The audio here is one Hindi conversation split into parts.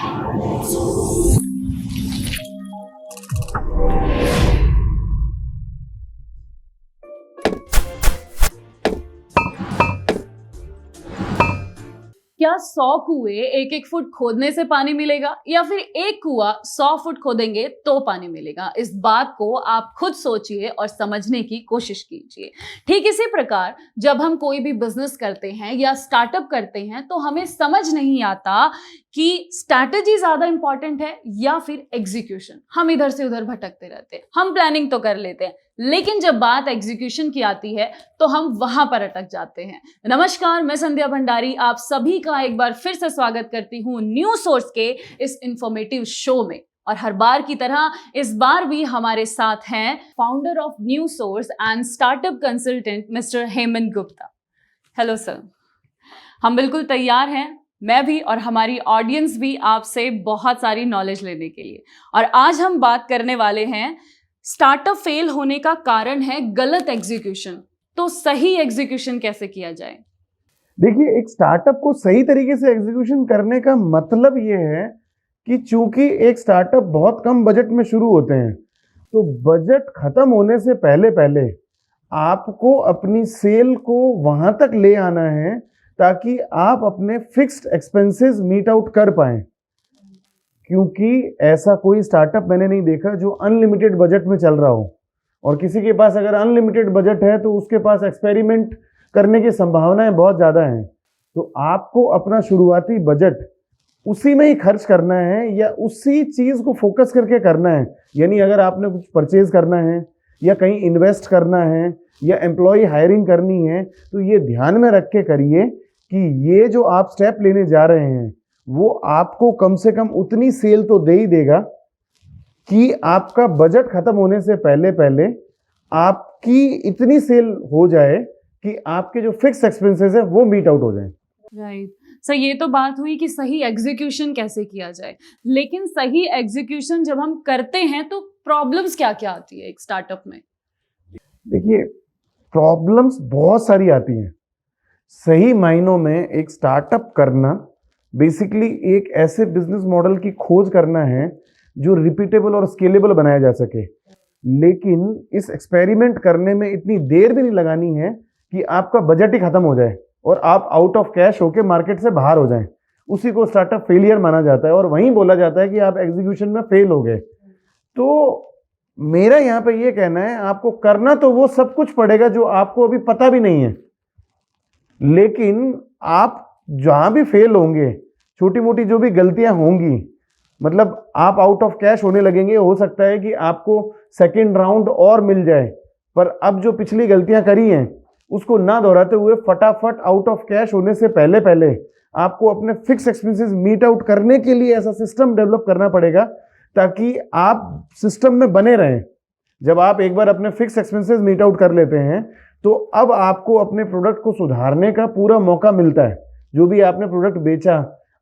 क्या 100 कुएं 1-1 फुट खोदने से पानी मिलेगा या फिर एक कुआं 100 फुट खोदेंगे तो पानी मिलेगा? इस बात को आप खुद सोचिए और समझने की कोशिश कीजिए। ठीक इसी प्रकार जब हम कोई भी बिजनेस करते हैं या स्टार्टअप करते हैं तो हमें समझ नहीं आता कि स्ट्रैटेजी ज्यादा इंपॉर्टेंट है या फिर एग्जीक्यूशन। हम इधर से उधर भटकते रहते हैं। हम प्लानिंग तो कर लेते हैं, लेकिन जब बात एग्जीक्यूशन की आती है तो हम वहां पर अटक जाते हैं। नमस्कार, मैं संध्या भंडारी आप सभी का एक बार फिर से स्वागत करती हूं न्यू सोर्स के इस इंफॉर्मेटिव शो में। और हर बार की तरह इस बार भी हमारे साथ हैं founder of new source and startup consultant mister Hemant Gupta. Hello sir. हम बिल्कुल तैयार हैं, मैं भी और हमारी ऑडियंस भी, आपसे बहुत सारी नॉलेज लेने के लिए। और आज हम बात करने वाले हैं स्टार्टअप फेल होने का कारण है गलत एग्जीक्यूशन। तो सही एग्जीक्यूशन कैसे किया जाए? देखिए, एक स्टार्टअप को सही तरीके से एग्जीक्यूशन करने का मतलब ये है कि चूंकि एक स्टार्टअप बहुत कम बजट में शुरू होते हैं, तो बजट खत्म होने से पहले पहले आपको अपनी सेल को वहां तक ले आना है ताकि आप अपने फिक्स्ड एक्सपेंसेस मीट आउट कर पाएं। क्योंकि ऐसा कोई स्टार्टअप मैंने नहीं देखा जो अनलिमिटेड बजट में चल रहा हो, और किसी के पास अगर अनलिमिटेड बजट है तो उसके पास एक्सपेरिमेंट करने की संभावनाएं बहुत ज़्यादा हैं। तो आपको अपना शुरुआती बजट उसी में ही खर्च करना है या उसी चीज़ को फोकस करके करना है। यानी अगर आपने कुछ परचेज करना है या कहीं इन्वेस्ट करना है या एम्प्लॉय हायरिंग करनी है, तो ये ध्यान में रख के करिए कि ये जो आप स्टेप लेने जा रहे हैं वो आपको कम से कम उतनी सेल तो दे ही देगा कि आपका बजट खत्म होने से पहले पहले आपकी इतनी सेल हो जाए कि आपके जो फिक्स एक्सपेंसेस है वो मीट आउट हो जाए। राइट सर, ये तो बात हुई कि सही एग्जीक्यूशन कैसे किया जाए, लेकिन सही एग्जीक्यूशन जब हम करते हैं तो प्रॉब्लम्स क्या क्या आती है एक स्टार्टअप में? देखिए, प्रॉब्लम्स बहुत सारी आती हैं। सही मायनों में एक स्टार्टअप करना बेसिकली एक ऐसे बिजनेस मॉडल की खोज करना है जो रिपीटेबल और स्केलेबल बनाया जा सके। लेकिन इस एक्सपेरिमेंट करने में इतनी देर भी नहीं लगानी है कि आपका बजट ही खत्म हो जाए और आप आउट ऑफ कैश होके मार्केट से बाहर हो जाएं। उसी को स्टार्टअप फेलियर माना जाता है और वहीं बोला जाता है कि आप एग्जीक्यूशन में फेल हो गए। तो मेरा यहाँ पे ये कहना है, आपको करना तो वो सब कुछ पड़ेगा जो आपको अभी पता भी नहीं है, लेकिन आप जहां भी फेल होंगे, छोटी मोटी जो भी गलतियां होंगी, मतलब आप आउट ऑफ कैश होने लगेंगे, हो सकता है कि आपको सेकंड राउंड और मिल जाए, पर अब जो पिछली गलतियां करी हैं उसको ना दोहराते हुए फटाफट आउट ऑफ कैश होने से पहले पहले आपको अपने फिक्स एक्सपेंसेस मीट आउट करने के लिए ऐसा सिस्टम डेवलप करना पड़ेगा ताकि आप सिस्टम में बने रहें। जब आप एक बार अपने फिक्स एक्सपेंसेस मीट आउट कर लेते हैं तो अब आपको अपने प्रोडक्ट को सुधारने का पूरा मौका मिलता है। जो भी आपने प्रोडक्ट बेचा,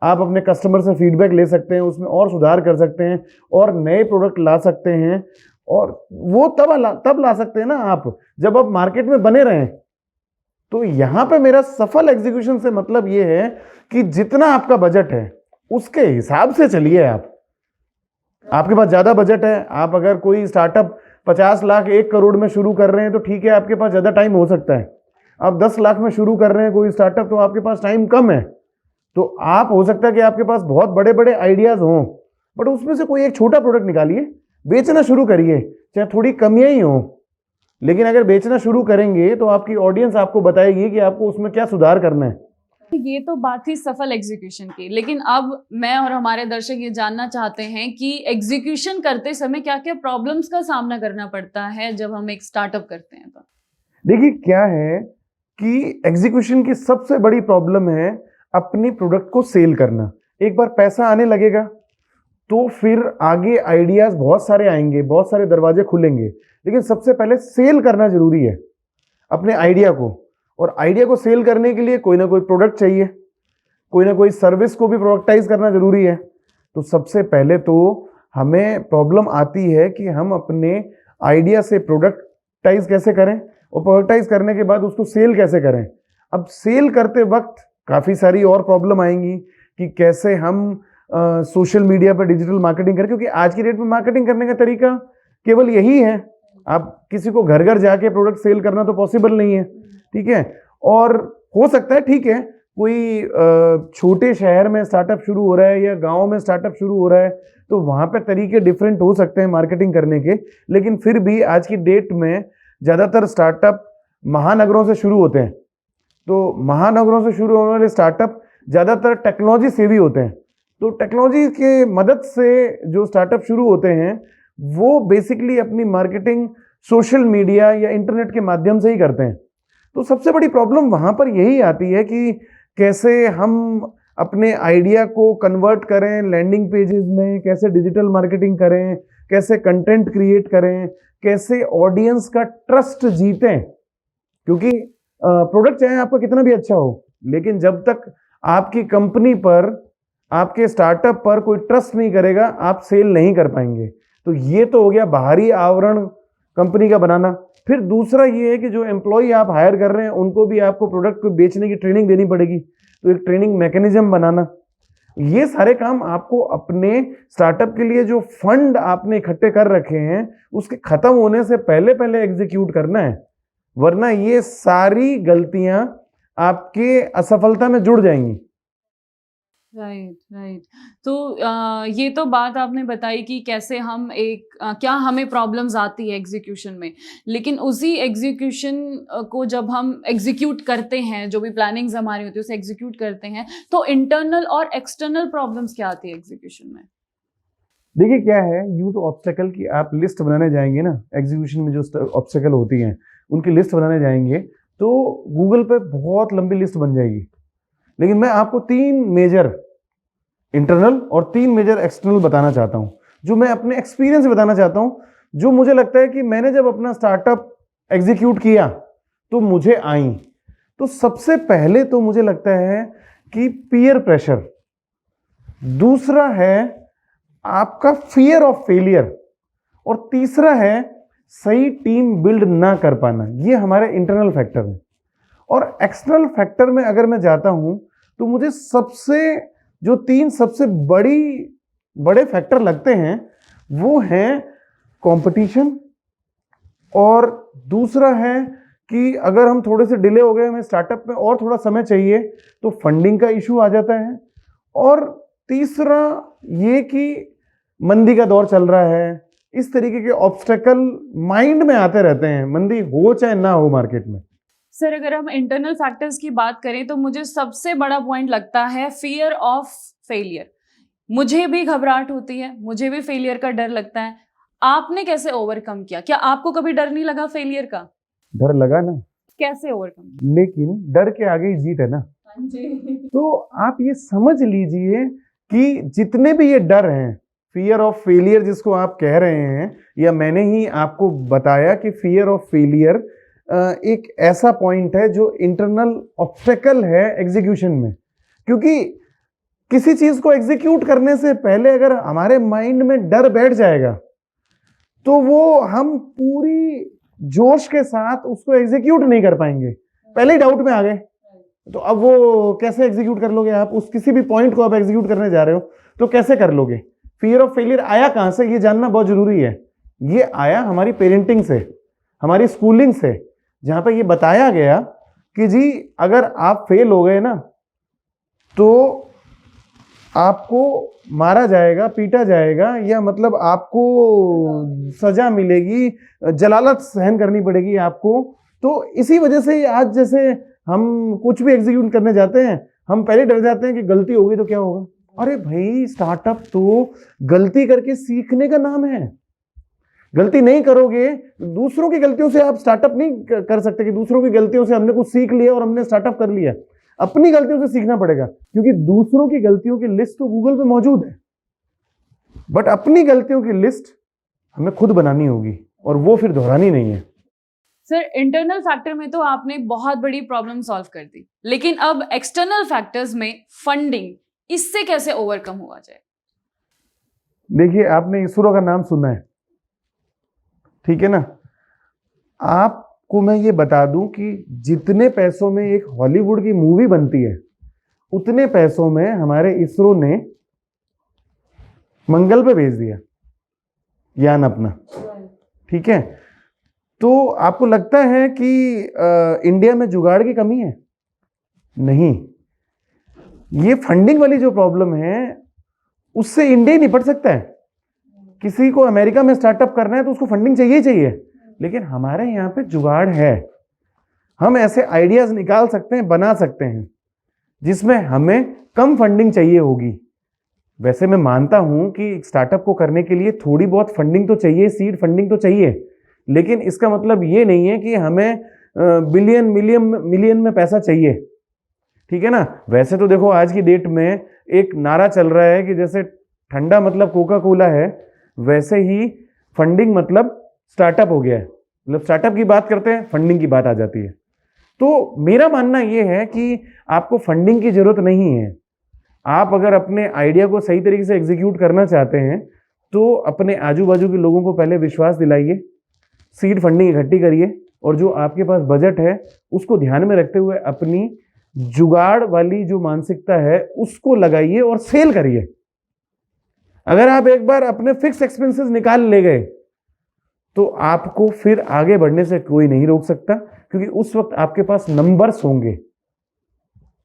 आप अपने कस्टमर से फीडबैक ले सकते हैं, उसमें और सुधार कर सकते हैं और नए प्रोडक्ट ला सकते हैं। और वो तब ला सकते हैं ना आप जब आप मार्केट में बने रहें। तो यहां पे मेरा सफल एग्जीक्यूशन से मतलब ये है कि जितना आपका बजट है उसके हिसाब से चलिए। आपके पास ज्यादा बजट है, आप अगर कोई स्टार्टअप 50 लाख 1 करोड़ में शुरू कर रहे हैं तो ठीक है, आपके पास ज्यादा टाइम हो सकता है। आप 10 लाख में शुरू कर रहे हैं कोई स्टार्टअप तो आपके पास टाइम कम है। तो आप हो सकता है कि आपके पास बहुत बड़े बड़े आइडियाज हों, बट उसमें से कोई एक छोटा प्रोडक्ट निकालिए, बेचना शुरू करिए, चाहे थोड़ी कमियां ही हों। लेकिन अगर बेचना शुरू करेंगे तो आपकी ऑडियंस आपको बताएगी कि आपको उसमें क्या सुधार करना है। ये तो बात थी सफल एग्जीक्यूशन की, लेकिन अब मैं और हमारे दर्शक ये जानना चाहते हैं कि एग्जीक्यूशन करते समय क्या क्या प्रॉब्लम्स का सामना करना पड़ता है जब हम एक स्टार्टअप करते हैं। तो देखिए, क्या है कि एग्जीक्यूशन की सबसे बड़ी प्रॉब्लम है अपनी प्रोडक्ट को सेल करना। एक बार पैसा आने लगेगा तो फिर आगे आइडियाज बहुत सारे आएंगे, बहुत सारे दरवाजे खुलेंगे, लेकिन सबसे पहले सेल करना जरूरी है अपने आइडिया को। और आइडिया को सेल करने के लिए कोई ना कोई प्रोडक्ट चाहिए, कोई ना कोई सर्विस को भी प्रोडक्टाइज करना जरूरी है। तो सबसे पहले तो हमें प्रॉब्लम आती है कि हम अपने आइडिया से प्रोडक्टाइज कैसे करें और प्रोडक्टाइज करने के बाद उसको सेल कैसे करें। अब सेल करते वक्त काफ़ी सारी और प्रॉब्लम आएंगी कि कैसे हम सोशल मीडिया पर डिजिटल मार्केटिंग करें, क्योंकि आज की डेट में मार्केटिंग करने का तरीका केवल यही है। आप किसी को घर घर जाके प्रोडक्ट सेल करना तो पॉसिबल नहीं है, ठीक है। और हो सकता है, ठीक है, कोई छोटे शहर में स्टार्टअप शुरू हो रहा है या गांव में स्टार्टअप शुरू हो रहा है, तो वहां पे तरीके डिफरेंट हो सकते हैं मार्केटिंग करने के, लेकिन फिर भी आज की डेट में ज़्यादातर स्टार्टअप महानगरों से शुरू होते हैं। तो महानगरों से शुरू होने वाले स्टार्टअप ज़्यादातर टेक्नोलॉजी सेवी होते हैं। तो टेक्नोलॉजी के मदद से जो स्टार्टअप शुरू होते हैं वो बेसिकली अपनी मार्केटिंग सोशल मीडिया या इंटरनेट के माध्यम से ही करते हैं। तो सबसे बड़ी प्रॉब्लम वहाँ पर यही आती है कि कैसे हम अपने आइडिया को कन्वर्ट करें लैंडिंग पेजेस में, कैसे डिजिटल मार्केटिंग करें, कैसे कंटेंट क्रिएट करें, कैसे ऑडियंस का ट्रस्ट जीतें। क्योंकि प्रोडक्ट चाहे आपका कितना भी अच्छा हो, लेकिन जब तक आपकी कंपनी पर, आपके स्टार्टअप पर कोई ट्रस्ट नहीं करेगा, आप सेल नहीं कर पाएंगे। तो ये तो हो गया बाहरी आवरण कंपनी का बनाना। फिर दूसरा ये है कि जो एम्प्लॉय आप हायर कर रहे हैं उनको भी आपको प्रोडक्ट को बेचने की ट्रेनिंग देनी पड़ेगी, तो एक ट्रेनिंग मैकेनिज्म बनाना। ये सारे काम आपको अपने स्टार्टअप के लिए जो फंड आपने इकट्ठे कर रखे हैं उसके खत्म होने से पहले पहले एग्जीक्यूट करना है, वरना ये सारी गलतियां आपके असफलता में जुड़ जाएंगी। Right right. तो ये तो बात आपने बताई कि कैसे हम क्या हमें प्रॉब्लम्स आती है एग्जीक्यूशन में, लेकिन उसी एग्जीक्यूशन को जब हम एग्जीक्यूट करते हैं, जो भी प्लानिंग्स हमारी होती है उसे एग्जीक्यूट करते हैं, तो इंटरनल और एक्सटर्नल प्रॉब्लम्स क्या आती है एग्जीक्यूशन में? देखिए क्या है, यूं तो ऑब्स्टेकल की आप लिस्ट बनाने जाएंगे ना, एग्जीक्यूशन में जो ऑब्स्टेकल होती हैं उनकी लिस्ट बनाने जाएंगे तो गूगल पे बहुत लंबी लिस्ट बन जाएगी। लेकिन मैं आपको 3 मेजर इंटरनल और 3 मेजर एक्सटर्नल बताना चाहता हूं, जो मैं अपने एक्सपीरियंस से बताना चाहता हूं, जो मुझे लगता है कि मैंने जब अपना स्टार्टअप एग्जीक्यूट किया तो मुझे आई। तो सबसे पहले तो मुझे लगता है कि पीयर प्रेशर, दूसरा है आपका फियर ऑफ फेलियर, और तीसरा है सही टीम बिल्ड ना कर पाना। ये हमारे इंटरनल फैक्टर हैं। और एक्सटर्नल फैक्टर में अगर मैं जाता हूं तो मुझे जो 3 सबसे बड़े फैक्टर लगते हैं वो हैं कंपटीशन, और दूसरा है कि अगर हम थोड़े से डिले हो गए, हमें स्टार्टअप में और थोड़ा समय चाहिए तो फंडिंग का इशू आ जाता है, और तीसरा ये कि मंदी का दौर चल रहा है। इस तरीके के ऑब्स्टेकल माइंड में आते रहते हैं, मंदी हो चाहे ना हो मार्केट में। सर, अगर हम इंटरनल फैक्टर्स की बात करें तो मुझे सबसे बड़ा पॉइंट लगता है फियर ऑफ फेलियर। मुझे भी घबराहट होती है, मुझे भी फेलियर का डर लगता है। आपने कैसे ओवरकम किया? क्या आपको कभी डर नहीं लगा फेलियर का? डर लगा ना, कैसे ओवरकम? लेकिन डर के आगे ही जीत है ना। तो आप ये समझ लीजिए कि जितने भी ये डर हैं, फियर ऑफ फेलियर जिसको आप कह रहे हैं, या मैंने ही आपको बताया कि फियर ऑफ फेलियर एक ऐसा पॉइंट है जो इंटरनल ऑब्स्टेकल है एग्जीक्यूशन में। क्योंकि किसी चीज को एग्जीक्यूट करने से पहले अगर हमारे माइंड में डर बैठ जाएगा तो वो हम पूरी जोश के साथ उसको एग्जीक्यूट नहीं कर पाएंगे। पहले ही डाउट में आ गए तो अब वो कैसे एग्जीक्यूट कर लोगे? आप उस किसी भी पॉइंट को आप एग्जीक्यूट करने जा रहे हो तो कैसे कर लोगे? फियर ऑफ फेलियर आया कहां से, ये जानना बहुत जरूरी है। ये आया हमारी पेरेंटिंग से, हमारी स्कूलिंग से, जहां पे ये बताया गया कि जी अगर आप फेल हो गए ना तो आपको मारा जाएगा, पीटा जाएगा, या मतलब आपको सजा मिलेगी, जलालत सहन करनी पड़ेगी आपको। तो इसी वजह से आज जैसे हम कुछ भी एग्जीक्यूट करने जाते हैं, हम पहले डर जाते हैं कि गलती होगी तो क्या होगा। अरे भाई, स्टार्टअप तो गलती करके सीखने का नाम है। गलती नहीं करोगे, दूसरों की गलतियों से आप स्टार्टअप नहीं कर सकते कि दूसरों की गलतियों से हमने कुछ सीख लिया और हमने स्टार्टअप कर लिया। अपनी गलतियों से सीखना पड़ेगा, क्योंकि दूसरों की गलतियों की लिस्ट तो गूगल पे मौजूद है, बट अपनी गलतियों की लिस्ट हमें खुद बनानी होगी, और वो फिर दोहरानी नहीं है। सर, इंटरनल फैक्टर में तो आपने बहुत बड़ी प्रॉब्लम सॉल्व कर दी, लेकिन अब एक्सटर्नल फैक्टर्स में फंडिंग, इससे कैसे ओवरकम हुआ जाए? देखिए, आपने इसरो का नाम सुना है, ठीक है ना। आपको मैं ये बता दूं कि जितने पैसों में एक हॉलीवुड की मूवी बनती है, उतने पैसों में हमारे इसरो ने मंगल पे भेज दिया यान अपना, ठीक है। तो आपको लगता है कि इंडिया में जुगाड़ की कमी है? नहीं, ये फंडिंग वाली जो प्रॉब्लम है उससे इंडिया ही निपट सकता है। किसी को अमेरिका में स्टार्टअप करना है तो उसको फंडिंग चाहिए ही चाहिए, लेकिन हमारे यहाँ पे जुगाड़ है। हम ऐसे आइडियाज निकाल सकते हैं, बना सकते हैं जिसमें हमें कम फंडिंग चाहिए होगी। वैसे मैं मानता हूं कि स्टार्टअप को करने के लिए थोड़ी बहुत फंडिंग तो चाहिए, सीड फंडिंग तो चाहिए, लेकिन इसका मतलब ये नहीं है कि हमें बिलियन मिलियन में पैसा चाहिए, ठीक है ना। वैसे तो देखो आज की डेट में एक नारा चल रहा है कि जैसे ठंडा मतलब कोका कोला है, वैसे ही फंडिंग मतलब स्टार्टअप हो गया है। मतलब स्टार्टअप की बात करते हैं, फंडिंग की बात आ जाती है। तो मेरा मानना यह है कि आपको फंडिंग की जरूरत नहीं है। आप अगर अपने आइडिया को सही तरीके से एग्जीक्यूट करना चाहते हैं तो अपने आजू बाजू के लोगों को पहले विश्वास दिलाइए, सीड फंडिंग इकट्ठी करिए, और जो आपके पास बजट है उसको ध्यान में रखते हुए अपनी जुगाड़ वाली जो मानसिकता है उसको लगाइए और सेल करिए। अगर आप एक बार अपने फिक्स एक्सपेंसेस निकाल ले गए तो आपको फिर आगे बढ़ने से कोई नहीं रोक सकता, क्योंकि उस वक्त आपके पास नंबर्स होंगे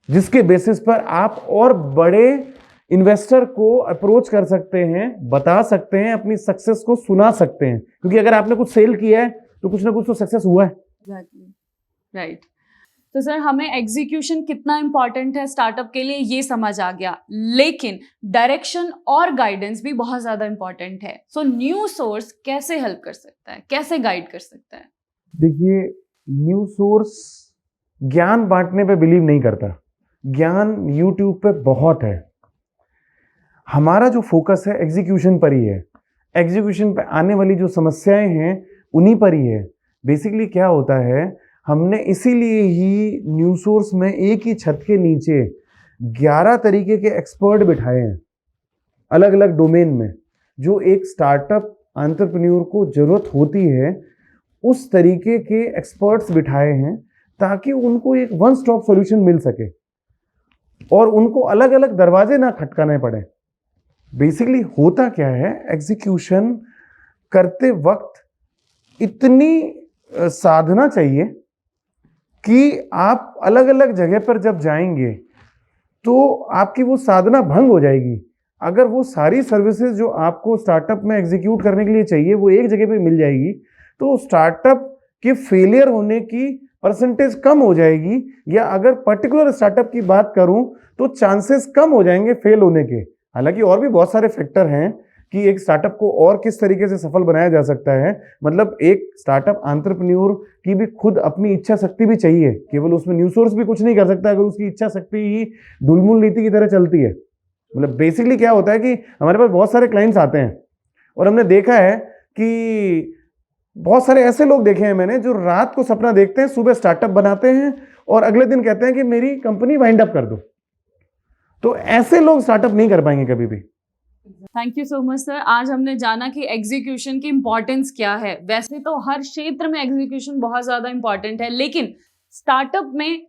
जिसके बेसिस पर आप और बड़े इन्वेस्टर को अप्रोच कर सकते हैं, बता सकते हैं, अपनी सक्सेस को सुना सकते हैं। क्योंकि अगर आपने कुछ सेल किया है तो कुछ ना कुछ तो सक्सेस हुआ है। Exactly, right. तो सर हमें एग्जीक्यूशन कितना इंपॉर्टेंट है स्टार्टअप के लिए ये समझ आ गया, लेकिन डायरेक्शन और गाइडेंस भी बहुत ज्यादा इंपॉर्टेंट है। सो न्यू सोर्स कैसे हेल्प कर सकता है, कैसे गाइड कर सकता है? देखिए, न्यू सोर्स ज्ञान बांटने पे बिलीव नहीं करता। ज्ञान यूट्यूब पे बहुत है। हमारा जो फोकस है एग्जीक्यूशन पर ही है। एग्जीक्यूशन पे आने वाली जो समस्याएं हैं उन्हीं पर ही है। बेसिकली क्या होता है, हमने इसीलिए ही न्यू सोर्स में एक ही छत के नीचे 11 तरीके के एक्सपर्ट बिठाए हैं अलग अलग डोमेन में, जो एक स्टार्टअप एंटरप्रेन्योर को जरूरत होती है उस तरीके के एक्सपर्ट्स बिठाए हैं ताकि उनको एक वन स्टॉप सॉल्यूशन मिल सके और उनको अलग अलग दरवाजे ना खटकाने पड़े। बेसिकली होता क्या है, एग्जीक्यूशन करते वक्त इतनी साधना चाहिए कि आप अलग अलग जगह पर जब जाएंगे तो आपकी वो साधना भंग हो जाएगी। अगर वो सारी सर्विसेज जो आपको स्टार्टअप में एग्जीक्यूट करने के लिए चाहिए वो एक जगह पे मिल जाएगी तो स्टार्टअप के फेलियर होने की परसेंटेज कम हो जाएगी, या अगर पर्टिकुलर स्टार्टअप की बात करूं तो चांसेस कम हो जाएंगे फेल होने के। हालांकि और भी बहुत सारे फैक्टर हैं कि एक स्टार्टअप को और किस तरीके से सफल बनाया जा सकता है। मतलब एक स्टार्टअप एंटरप्रेन्योर की भी खुद अपनी इच्छा शक्ति भी चाहिए, केवल उसमें न्यू सोर्स भी कुछ नहीं कर सकता अगर उसकी इच्छा शक्ति ही ढुलमुल नीति की तरह चलती है। मतलब बेसिकली क्या होता है कि हमारे पास बहुत सारे क्लाइंट्स आते हैं और हमने देखा है कि बहुत सारे ऐसे लोग देखे हैं मैंने जो रात को सपना देखते हैं, सुबह स्टार्टअप बनाते हैं और अगले दिन कहते हैं कि मेरी कंपनी वाइंड अप कर दो। तो ऐसे लोग स्टार्टअप नहीं कर पाएंगे कभी भी। Thank you so much sir. आज हमने जाना कि एग्जीक्यूशन की इंपॉर्टेंस क्या है। वैसे तो हर क्षेत्र में एग्जीक्यूशन बहुत ज्यादा इंपॉर्टेंट है, लेकिन स्टार्टअप में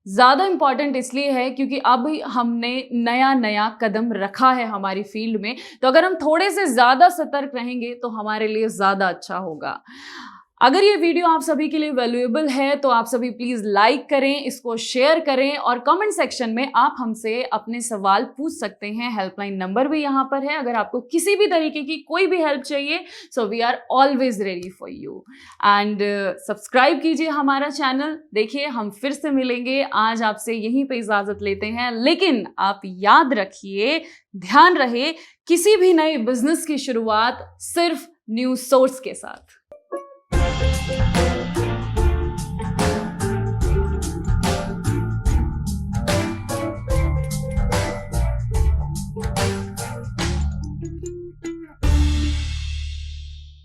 ज्यादा इंपॉर्टेंट इसलिए है क्योंकि अब हमने नया नया कदम रखा है हमारी फील्ड में। तो अगर हम थोड़े से ज्यादा सतर्क रहेंगे तो हमारे लिए ज्यादा अच्छा होगा। अगर ये वीडियो आप सभी के लिए वैल्यूएबल है तो आप सभी प्लीज लाइक करें, इसको शेयर करें और कमेंट सेक्शन में आप हमसे अपने सवाल पूछ सकते हैं। हेल्पलाइन नंबर भी यहाँ पर है। अगर आपको किसी भी तरीके की कोई भी हेल्प चाहिए, so we are always ready for you. And subscribe कीजिए हमारा चैनल। देखिए, हम फिर से मिलेंगे। आज आपसे यहीं पे इजाजत लेते हैं, लेकिन आप याद रखिए, ध्यान रहे, किसी भी नए बिजनेस की शुरुआत सिर्फ न्यू सोर्स के साथ।